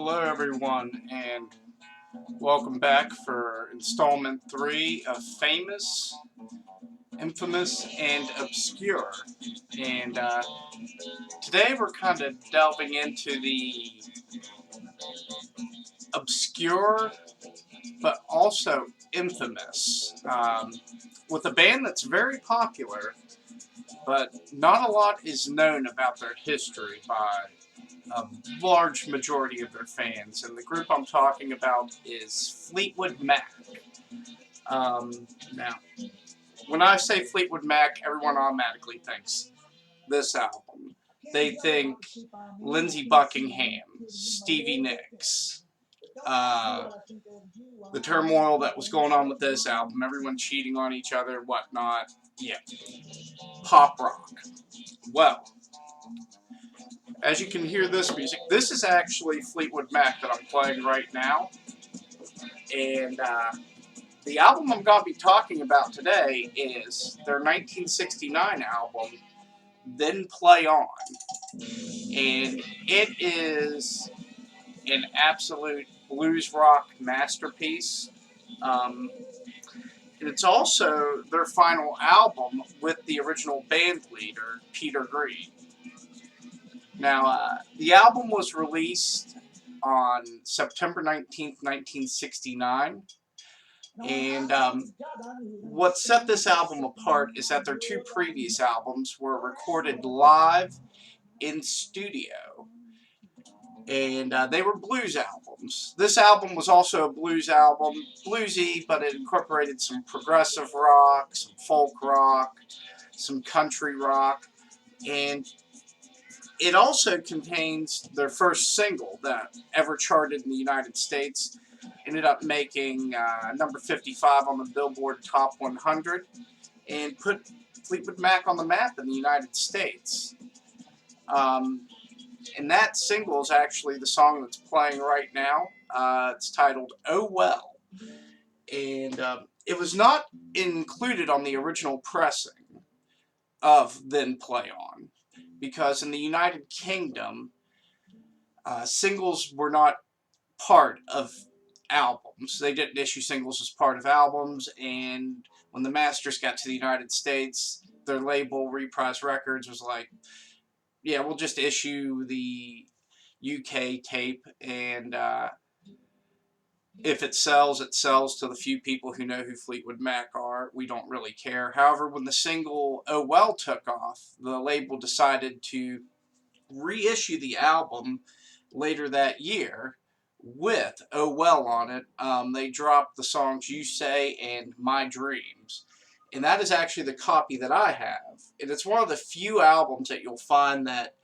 Hello everyone, and welcome back for installment 3 of Famous, Infamous, and Obscure. And today we're kind of delving into the obscure, but also infamous, with a band that's very popular, but not a lot is known about their history by a large majority of their fans, and the group I'm talking about is Fleetwood Mac. Now, when I say Fleetwood Mac, everyone automatically thinks this album. They think Lindsey Buckingham, Stevie Nicks, the turmoil that was going on with this album, everyone cheating on each other, whatnot. Yeah, pop rock. Well, as you can hear this music, this is actually Fleetwood Mac that I'm playing right now. And the album I'm going to be talking about today is their 1969 album, Then Play On. And it is an absolute blues rock masterpiece. And it's also their final album with the original band leader, Peter Green. Now, the album was released on September 19th, 1969. And what set this album apart is that their two previous albums were recorded live in studio. And they were blues albums. This album was also a blues album, bluesy, but it incorporated some progressive rock, some folk rock, some country rock, and it also contains their first single that ever charted in the United States. Ended up making number 55 on the Billboard Top 100 and put Fleetwood Mac on the map in the United States. And that single is actually the song that's playing right now. It's titled Oh Well. And it was not included on the original pressing of Then Play On, because in the United Kingdom, singles were not part of albums. They didn't issue singles as part of albums, and when the masters got to the United States, their label, Reprise Records, was like, yeah, we'll just issue the UK tape, and if it sells to the few people who know who Fleetwood Mac are. We don't really care. However, when the single Oh Well took off, the label decided to reissue the album later that year with Oh Well on it. They dropped the songs You Say and My Dreams. And that is actually the copy that I have. And it's one of the few albums that you'll find that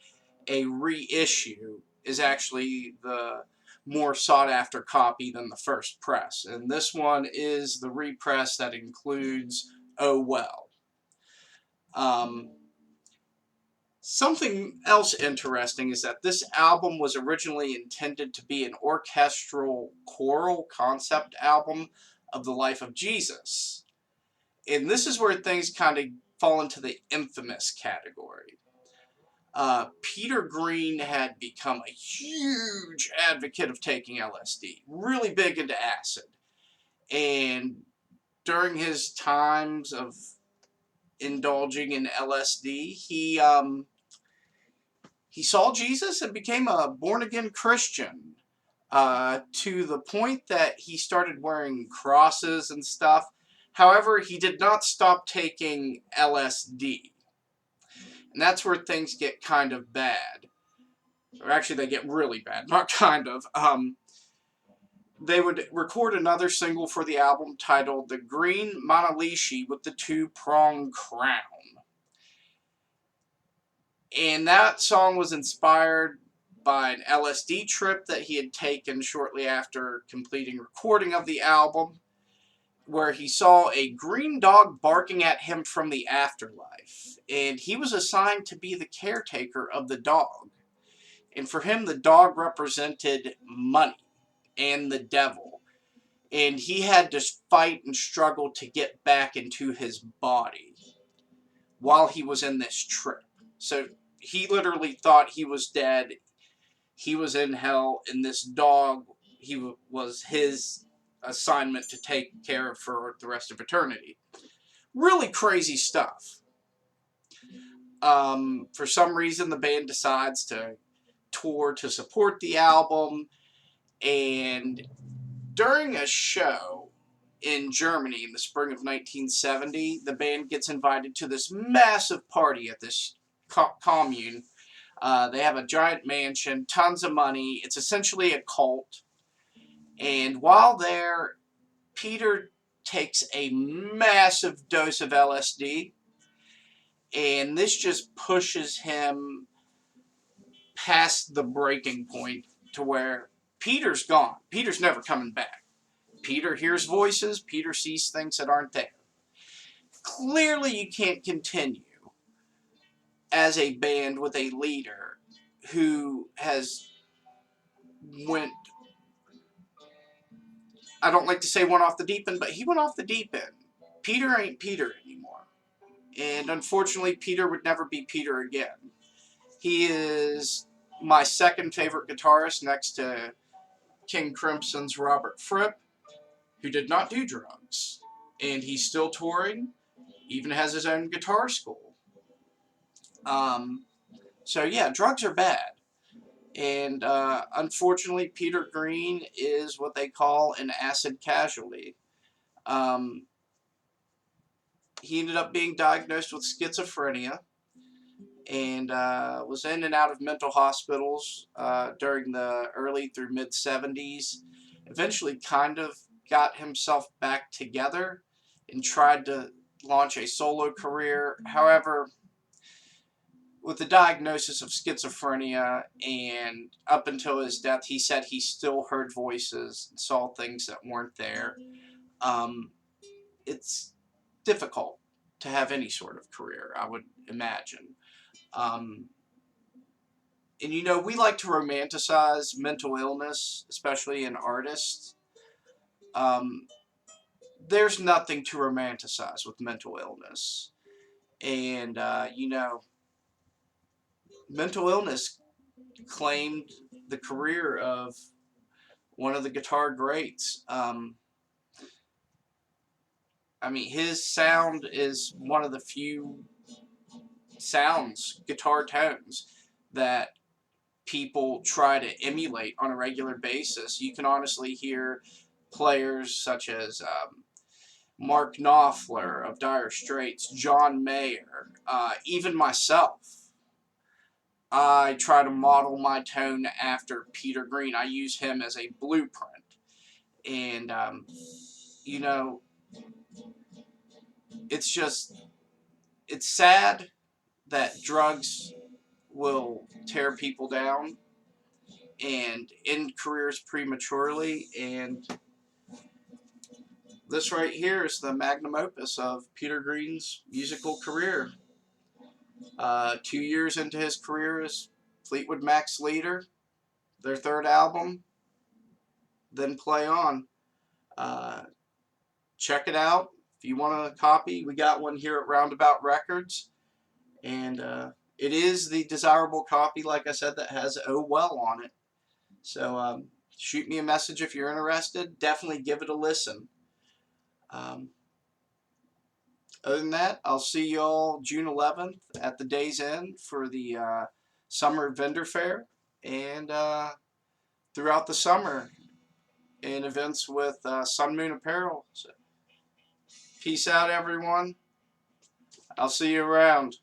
a reissue is actually the more sought-after copy than the first press. And this one is the repress that includes Oh Well. Something else interesting is that this album was originally intended to be an orchestral choral concept album of the life of Jesus. And this is where things kind of fall into the infamous category. Peter Green had become a huge advocate of taking LSD, really big into acid. And during his times of indulging in LSD, he saw Jesus and became a born-again Christian, to the point that he started wearing crosses and stuff. However, he did not stop taking LSD. And that's where things get kind of bad. Or actually, they get really bad. Not kind of. They would record another single for the album titled The Green Manalishi with the Two-Pronged Crown. And that song was inspired by an LSD trip that he had taken shortly after completing recording of the album, where he saw a green dog barking at him from the afterlife. And he was assigned to be the caretaker of the dog. And for him, the dog represented money and the devil. And he had to fight and struggle to get back into his body while he was in this trip. So he literally thought he was dead. he was in hell, and this dog, was his assignment to take care of for the rest of eternity. Really crazy stuff. For some reason, the band decides to tour to support the album, and during a show in Germany in the spring of 1970, the band gets invited to this massive party at this commune. They have a giant mansion, tons of money. It's essentially a cult. And while there, Peter takes a massive dose of LSD, and this just pushes him past the breaking point to where Peter's gone. Peter's never coming back. Peter hears voices. Peter sees things that aren't there. Clearly, you can't continue as a band with a leader who has went, I don't like to say went off the deep end, but he went off the deep end. Peter ain't Peter anymore. And unfortunately, Peter would never be Peter again. He is my second favorite guitarist next to King Crimson's Robert Fripp, who did not do drugs. And he's still touring, even has his own guitar school. So yeah, drugs are bad. And unfortunately, Peter Green is what they call an acid casualty. He ended up being diagnosed with schizophrenia, and was in and out of mental hospitals during the early through mid-70s. Eventually kind of got himself back together and tried to launch a solo career. However, with the diagnosis of schizophrenia, and up until his death, he said he still heard voices and saw things that weren't there. It's difficult to have any sort of career, I would imagine. And you know, we like to romanticize mental illness, especially in artists. There's nothing to romanticize with mental illness. And, you know, mental illness claimed the career of one of the guitar greats. I mean, his sound is one of the few sounds, guitar tones, that people try to emulate on a regular basis. You can honestly hear players such as Mark Knopfler of Dire Straits, John Mayer, even myself. I try to model my tone after Peter Green. I use him as a blueprint. And, you know, it's sad that drugs will tear people down and end careers prematurely. And this right here is the magnum opus of Peter Green's musical career. 2 years into his career as Fleetwood Mac's leader, their third album, Then Play On. Check it out. If you want a copy, we got one here at Roundabout Records. And it is the desirable copy, like I said, that has "Oh Well" on it. So shoot me a message if you're interested. Definitely give it a listen. Other than that, I'll see you all June 11th at the Day's End for the Summer Vendor Fair, and throughout the summer in events with Sun Moon Apparel. So, peace out, everyone. I'll see you around.